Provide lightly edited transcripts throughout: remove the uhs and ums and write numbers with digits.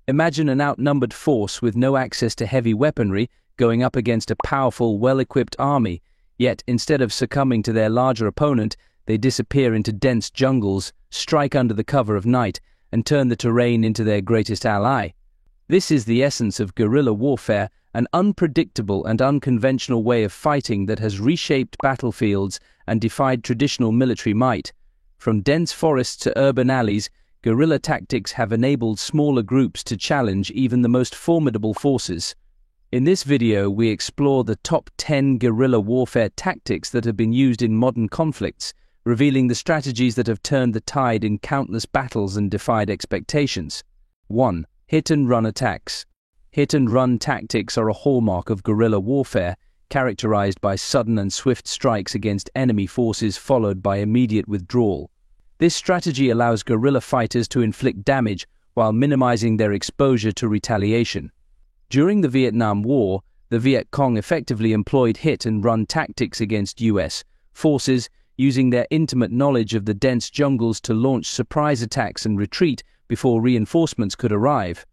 Imagine an outnumbered force with no access to heavy weaponry going up against a powerful, well-equipped army, yet instead of succumbing to their larger opponent, they disappear into dense jungles, strike under the cover of night, and turn the terrain into their greatest ally. This is the essence of guerrilla warfare, an unpredictable and unconventional way of fighting that has reshaped battlefields and defied traditional military might. From dense forests to urban alleys, guerrilla tactics have enabled smaller groups to challenge even the most formidable forces. In this video, we explore the top 10 guerrilla warfare tactics that have been used in modern conflicts, revealing the strategies that have turned the tide in countless battles and defied expectations. 1. Hit-and-run attacks. Hit-and-run tactics are a hallmark of guerrilla warfare, characterized by sudden and swift strikes against enemy forces followed by immediate withdrawal. This strategy allows guerrilla fighters to inflict damage while minimizing their exposure to retaliation. During the Vietnam War, the Viet Cong effectively employed hit-and-run tactics against U.S. forces, using their intimate knowledge of the dense jungles to launch surprise attacks and retreat before reinforcements could arrive.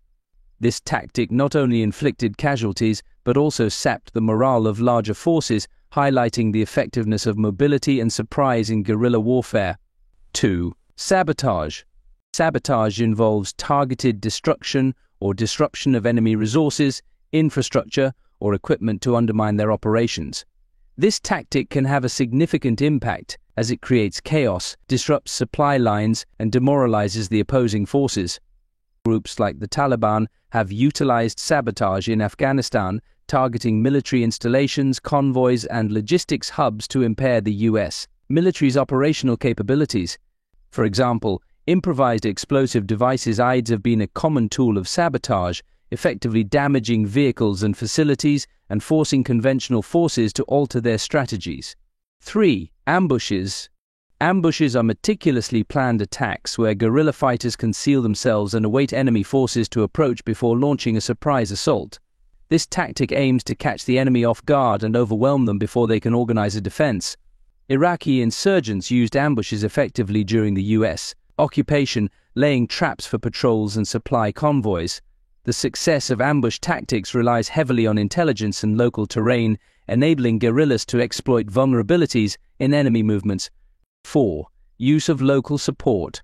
This tactic not only inflicted casualties, but also sapped the morale of larger forces, highlighting the effectiveness of mobility and surprise in guerrilla warfare. 2. Sabotage. Sabotage involves targeted destruction or disruption of enemy resources, infrastructure, or equipment to undermine their operations. This tactic can have a significant impact as it creates chaos, disrupts supply lines, and demoralizes the opposing forces. Groups like the Taliban have utilized sabotage in Afghanistan, targeting military installations, convoys, and logistics hubs to impair the U.S. military's operational capabilities. For example, improvised explosive devices have been a common tool of sabotage, effectively damaging vehicles and facilities and forcing conventional forces to alter their strategies. 3. Ambushes. Ambushes are meticulously planned attacks where guerrilla fighters conceal themselves and await enemy forces to approach before launching a surprise assault. This tactic aims to catch the enemy off guard and overwhelm them before they can organize a defense. Iraqi insurgents used ambushes effectively during the U.S. occupation, laying traps for patrols and supply convoys. The success of ambush tactics relies heavily on intelligence and local terrain, enabling guerrillas to exploit vulnerabilities in enemy movements. 4. Use of local support.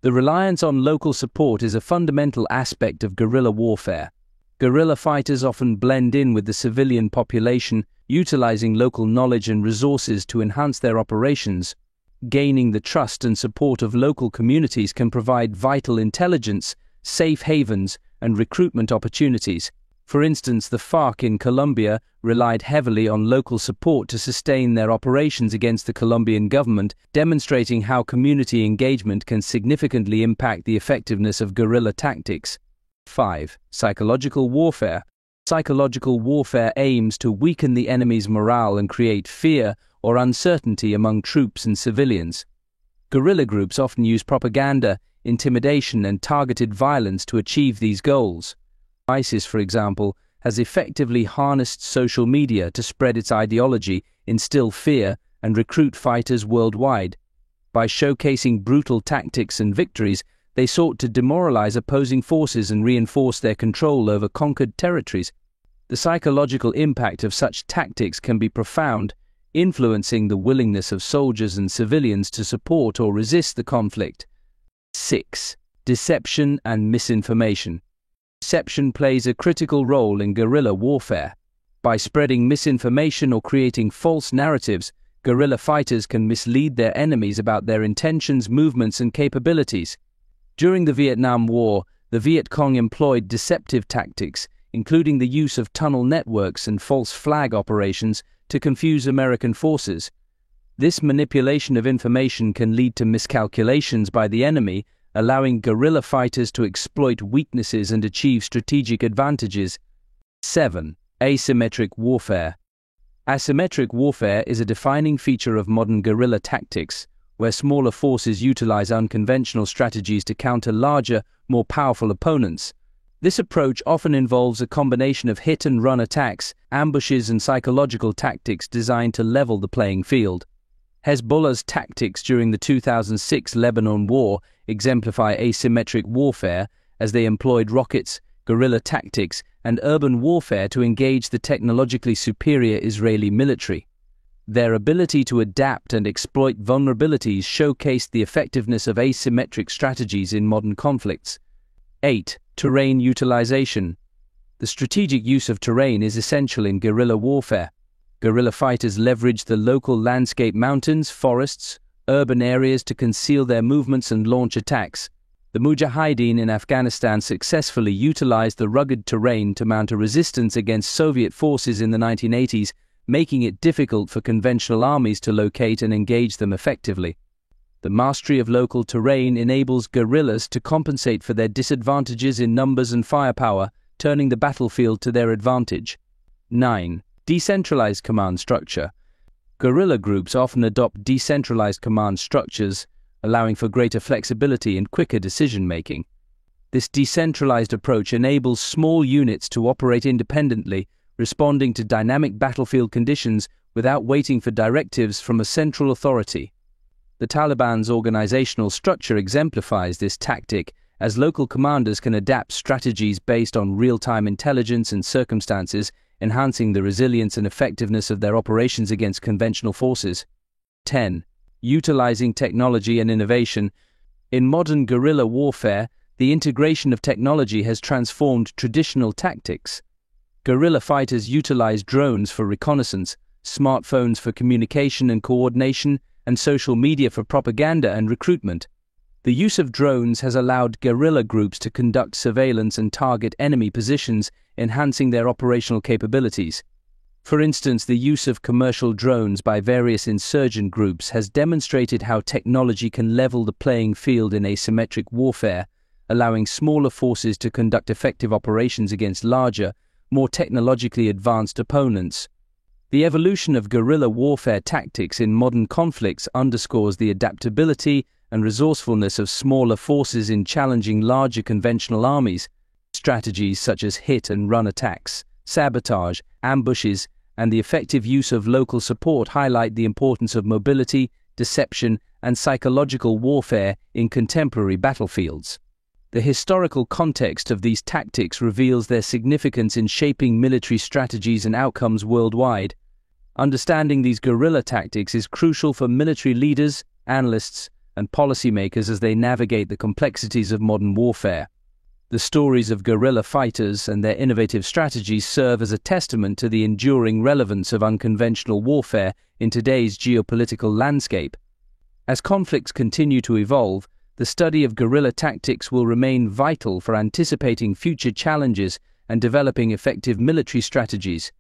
The reliance on local support is a fundamental aspect of guerrilla warfare. Guerrilla fighters often blend in with the civilian population, utilizing local knowledge and resources to enhance their operations. Gaining the trust and support of local communities can provide vital intelligence, safe havens, and recruitment opportunities. For instance, the FARC in Colombia relied heavily on local support to sustain their operations against the Colombian government, demonstrating how community engagement can significantly impact the effectiveness of guerrilla tactics. 5. Psychological warfare. Psychological warfare aims to weaken the enemy's morale and create fear or uncertainty among troops and civilians. Guerrilla groups often use propaganda, intimidation, and targeted violence to achieve these goals. ISIS, for example, has effectively harnessed social media to spread its ideology, instill fear, and recruit fighters worldwide. By showcasing brutal tactics and victories, they sought to demoralize opposing forces and reinforce their control over conquered territories. The psychological impact of such tactics can be profound, influencing the willingness of soldiers and civilians to support or resist the conflict. 6. Deception and misinformation. Deception plays a critical role in guerrilla warfare. By spreading misinformation or creating false narratives, guerrilla fighters can mislead their enemies about their intentions, movements, and capabilities. During the Vietnam War, the Viet Cong employed deceptive tactics, including the use of tunnel networks and false flag operations, to confuse American forces. This manipulation of information can lead to miscalculations by the enemy, allowing guerrilla fighters to exploit weaknesses and achieve strategic advantages. 7. Asymmetric warfare. Asymmetric warfare is a defining feature of modern guerrilla tactics, where smaller forces utilize unconventional strategies to counter larger, more powerful opponents. This approach often involves a combination of hit-and-run attacks, ambushes, and psychological tactics designed to level the playing field. Hezbollah's tactics during the 2006 Lebanon War exemplify asymmetric warfare, as they employed rockets, guerrilla tactics, and urban warfare to engage the technologically superior Israeli military. Their ability to adapt and exploit vulnerabilities showcased the effectiveness of asymmetric strategies in modern conflicts. 8. Terrain utilization. The strategic use of terrain is essential in guerrilla warfare. Guerrilla fighters leverage the local landscape, mountains, forests, urban areas to conceal their movements and launch attacks. The Mujahideen in Afghanistan successfully utilized the rugged terrain to mount a resistance against Soviet forces in the 1980s, making it difficult for conventional armies to locate and engage them effectively. The mastery of local terrain enables guerrillas to compensate for their disadvantages in numbers and firepower, turning the battlefield to their advantage. 9. Decentralized command structure. Guerrilla groups often adopt decentralized command structures, allowing for greater flexibility and quicker decision-making. This decentralized approach enables small units to operate independently, responding to dynamic battlefield conditions without waiting for directives from a central authority. The Taliban's organizational structure exemplifies this tactic, as local commanders can adapt strategies based on real-time intelligence and circumstances, enhancing the resilience and effectiveness of their operations against conventional forces. 10. Utilizing technology and innovation. In modern guerrilla warfare, the integration of technology has transformed traditional tactics. Guerrilla fighters utilize drones for reconnaissance, smartphones for communication and coordination, and social media for propaganda and recruitment. The use of drones has allowed guerrilla groups to conduct surveillance and target enemy positions, enhancing their operational capabilities. For instance, the use of commercial drones by various insurgent groups has demonstrated how technology can level the playing field in asymmetric warfare, allowing smaller forces to conduct effective operations against larger, more technologically advanced opponents. The evolution of guerrilla warfare tactics in modern conflicts underscores the adaptability and resourcefulness of smaller forces in challenging larger conventional armies. Strategies such as hit-and-run attacks, sabotage, ambushes, and the effective use of local support highlight the importance of mobility, deception, and psychological warfare in contemporary battlefields. The historical context of these tactics reveals their significance in shaping military strategies and outcomes worldwide. Understanding these guerrilla tactics is crucial for military leaders, analysts, and policymakers as they navigate the complexities of modern warfare. The stories of guerrilla fighters and their innovative strategies serve as a testament to the enduring relevance of unconventional warfare in today's geopolitical landscape. As conflicts continue to evolve, the study of guerrilla tactics will remain vital for anticipating future challenges and developing effective military strategies.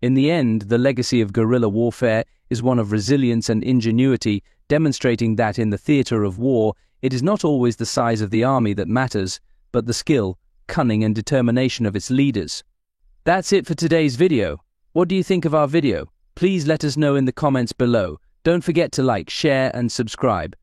In the end, the legacy of guerrilla warfare is one of resilience and ingenuity, demonstrating that in the theater of war, it is not always the size of the army that matters, but the skill, cunning, and determination of its leaders. That's it for today's video. What do you think of our video? Please let us know in the comments below. Don't forget to like, share, and subscribe.